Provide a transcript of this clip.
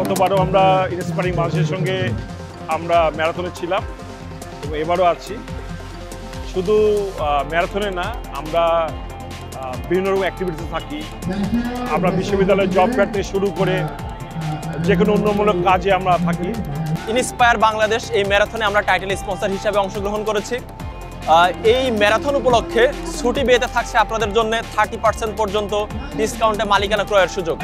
গতবারও আমরা ইন্সপায়ারিং বাংলাদেশের সঙ্গে আমরা ম্যারাথনে ছিলাম এবং এবারও আছি। শুধু ম্যারাথনে না, আমরা বিভিন্ন রকম অ্যাক্টিভিটিতে থাকি। আমরা বিশ্ববিদ্যালয়ের জব ফেয়ার থেকে শুরু করে যে কোনো উন্নয়নমূলক কাজে আমরা থাকি। ইন্সপায়ার বাংলাদেশ এই ম্যারাথনে আমরা টাইটেল স্পন্সর হিসাবে অংশগ্রহণ করেছি। এই ম্যারাথন উপলক্ষে ছুটি বিয়েতে থাকছে আপনাদের জন্য 30% পর্যন্ত ডিসকাউন্টে মালিকানা ক্রয়ের সুযোগ।